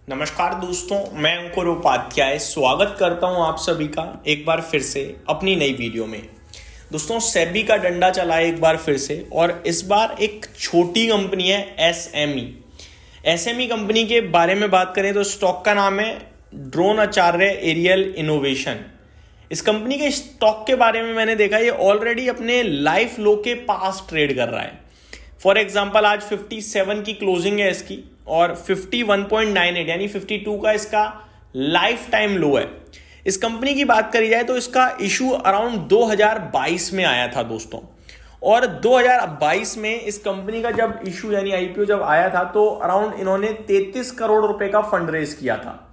नमस्कार दोस्तों, मैं अंकुर उपाध्याय स्वागत करता हूं आप सभी का एक बार फिर से अपनी नई वीडियो में। दोस्तों, सेबी का डंडा चला है एक बार फिर से और इस बार एक छोटी कंपनी है एसएमई कंपनी के बारे में बात करें तो स्टॉक का नाम है द्रोणाचार्य एरियल इनोवेशन। इस कंपनी के स्टॉक के बारे में मैंने देखा ये ऑलरेडी अपने लाइफ लो के पास ट्रेड कर रहा है। फॉर एग्जाम्पल आज 57 की क्लोजिंग है इसकी और 51.98 यानी 52 का इसका लाइफ टाइम लो है। इस कंपनी की बात करी जाए तो इसका इशू अराउंड 2022 में आया था दोस्तों, और 2022 में इस कंपनी का जब इशू यानी आईपीओ जब आया था तो अराउंड इन्होंने 33 करोड़ रुपए का फंड रेज किया था।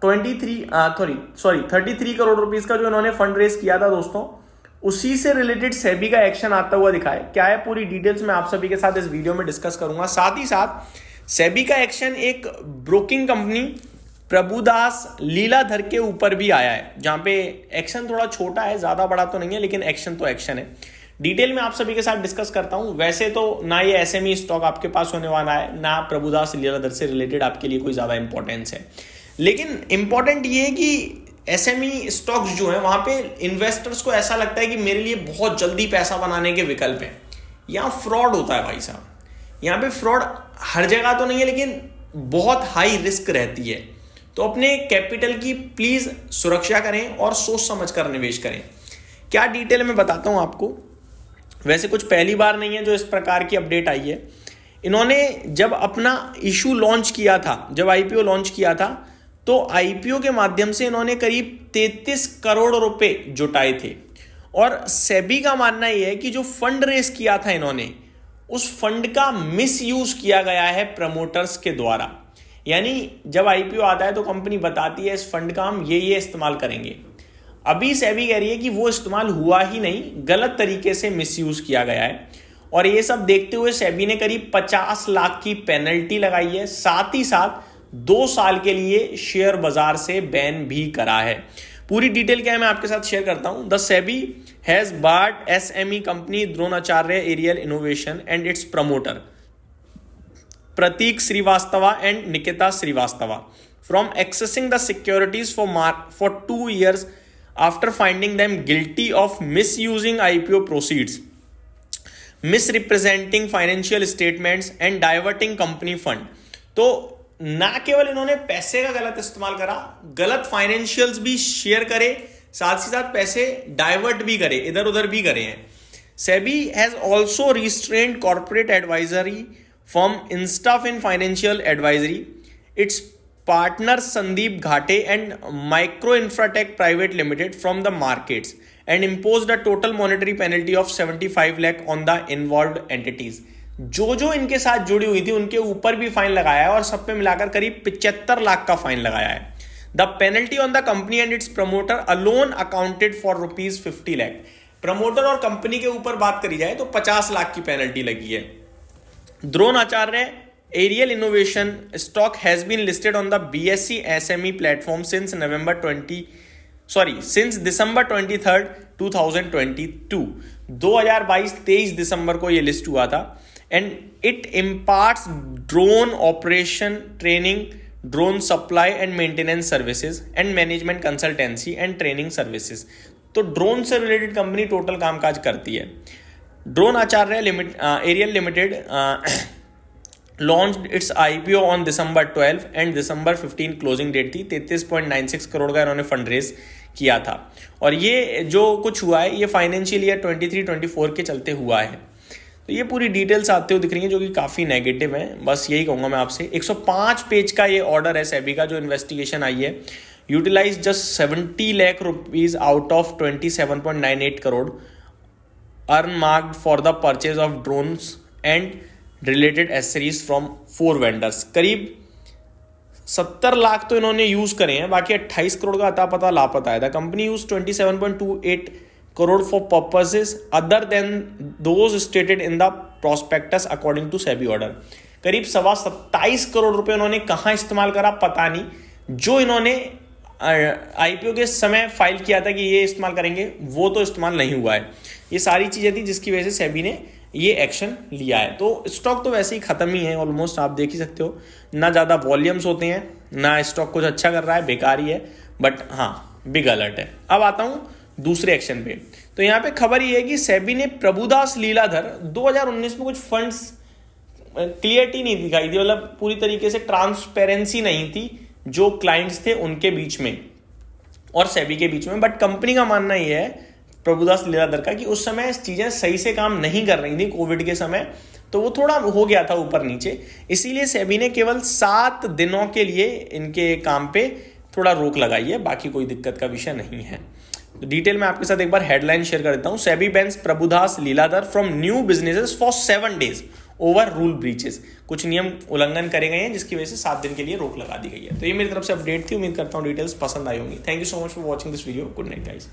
33 करोड़ रुपीस का जो इन्होंने फंड रेज किया था दोस्तों, उसी से रिलेटेड सेबी का एक्शन आता हुआ दिखा है। क्या है पूरी डिटेल्स मैं आप सभी के साथ इस वीडियो में डिस्कस करूंगा। साथ ही साथ सेबी का एक्शन एक ब्रोकिंग कंपनी प्रभुदास लीलाधर के ऊपर भी आया है, जहां पे एक्शन थोड़ा छोटा है, ज्यादा बड़ा तो नहीं है, लेकिन एक्शन तो एक्शन है। डिटेल में आप सभी के साथ डिस्कस करता हूं। वैसे तो ना ये एसएमई स्टॉक आपके पास होने वाला है, ना प्रभुदास लीलाधर से रिलेटेड आपके लिए कोई ज्यादा इंपॉर्टेंस है, लेकिन इंपॉर्टेंट ये है कि एसएमई स्टॉक्स जो है वहां पे इन्वेस्टर्स को ऐसा लगता है कि मेरे लिए बहुत जल्दी पैसा बनाने के विकल्प हैं। यहां फ्रॉड होता है भाई साहब। यहां पे फ्रॉड हर जगह तो नहीं है, लेकिन बहुत हाई रिस्क रहती है। तो अपने कैपिटल की प्लीज सुरक्षा करें और सोच समझ कर निवेश करें। क्या डिटेल में बताता हूं आपको। वैसे कुछ पहली बार नहीं है जो इस प्रकार की अपडेट आई है। इन्होंने जब अपना इशू लॉन्च किया था, जब आईपीओ लॉन्च किया था, तो आईपीओ के माध्यम से इन्होंने करीब 33 करोड़ रुपए जुटाए थे। और सेबी का मानना यह है कि जो फंड रेस किया था इन्होंने, उस फंड का मिस यूज किया गया है प्रमोटर्स के द्वारा। यानी जब आईपीओ आता है तो कंपनी बताती है इस फंड का हम ये इस्तेमाल करेंगे। अभी सेबी कह रही है कि वो इस्तेमाल हुआ ही नहीं, गलत तरीके से मिस यूज किया गया है। और ये सब देखते हुए सेबी ने करीब 50 लाख की पेनल्टी लगाई है। साथ ही साथ 2 साल के लिए शेयर बाजार से बैन भी करा है। पूरी डिटेल क्या है मैं आपके साथ शेयर करता हूं। The SEBI has barred SME company Dronacharya aerial innovation and its promoter Prateek Srivastava and Nikita Srivastava from accessing the securities for 2 years after finding them guilty of misusing IPO proceeds, misrepresenting financial statements and diverting company fund. तो ना केवल इन्होंने पैसे का गलत इस्तेमाल करा, गलत फाइनेंशियल्स भी शेयर करे, साथ ही साथ पैसे डाइवर्ट भी करे, इधर उधर भी करे हैं। SEBI has also restrained corporate advisory firm Instaf in financial advisory, its partner Sandeep Ghate and Micro Infratech Private Limited from the markets and imposed a total monetary penalty of 75 lakh on the involved entities. जो इनके साथ जुड़ी हुई थी उनके ऊपर भी fine लगाया है और सब पे मिलाकर करीब 75 लाख का फाइन लगाया है। The penalty on the company and its promoter alone accounted for ₹50 lakh. Promoter और कंपनी के ऊपर बात करी जाए तो 50 लाख की पेनल्टी लगी है। Dronacharya aerial innovation stock has been listed on the BSE SME platform since December 23, 2022। 23 दिसंबर को ये लिस्ट हुआ था। And it imparts drone operation training, drone supply and maintenance services and management consultancy and training services. तो drone से related company total कामकाज करती है। Dronacharya aerial limited launched its IPO on December 12 and December 15 closing date थी। 33.96 करोड़ का इन्होंने fund raise किया था। और ये जो कुछ हुआ है ये फाइनेंशियल ईयर 23-24 के चलते हुआ है। तो ये पूरी डिटेल्स आते हुए दिख रही हैं जो कि काफ़ी नेगेटिव हैं। बस यही कहूँगा मैं आपसे। 105 पेज का ये ऑर्डर है सेबी का जो इन्वेस्टिगेशन आई है। Utilise just 70 lakh rupees out of 27.98 crore earmarked for the purchase of drones and related accessories from 4 vendors. करीब 70 लाख तो इन्होंने यूज करे हैं, बाकी 28 करोड़ का अता पता लापता है। The company use 27.28 crore for purposes other than those stated in the prospectus according to SEBI order. करीब 27 करोड़ रुपए उन्होंने कहाँ इस्तेमाल करा पता नहीं। जो इन्होंने आईपीओ के समय फाइल किया था कि ये इस्तेमाल करेंगे, वो तो इस्तेमाल नहीं हुआ है। ये सारी चीजें थी जिसकी वजह से सेबी ने ये एक्शन लिया है। तो स्टॉक तो वैसे ही खत्म ही है ऑलमोस्ट, आप देख ही सकते हो। ना ज़्यादा वॉल्यूम्स होते हैं, ना स्टॉक कुछ अच्छा कर रहा है, बेकार ही है, बट हाँ बिग अलर्ट है। अब आता हूँ दूसरे एक्शन पे। तो यहाँ पे खबर ये है कि सेबी ने प्रभुदास लीलाधर 2019 में कुछ फंड्स क्लियरिटी नहीं दिखाई थी, मतलब पूरी तरीके से ट्रांसपेरेंसी नहीं थी जो क्लाइंट्स थे उनके बीच में और सेबी के बीच में। बट कंपनी का मानना यह है प्रभुदास लीलाधर का कि उस समय चीजें सही से काम नहीं कर रही थी कोविड के समय, तो वो थोड़ा हो गया था ऊपर नीचे, इसीलिए सेबी ने केवल 7 दिनों के लिए इनके काम पे थोड़ा रोक लगाई है, बाकी कोई दिक्कत का विषय नहीं है। तो डिटेल में आपके साथ एक बार हेडलाइन शेयर कर देता हूं। SEBI bans Prabhudas Lilladher from new businesses for 7 days over rule breaches. कुछ नियम उल्लंघन करे गए हैं जिसकी वजह से 7 दिन के लिए रोक लगा दी गई है। तो ये मेरी तरफ से अपडेट थी, उम्मीद करता हूँ डिटेल्स पसंद आई होंगी। Thank you so much for watching this video. Good night guys.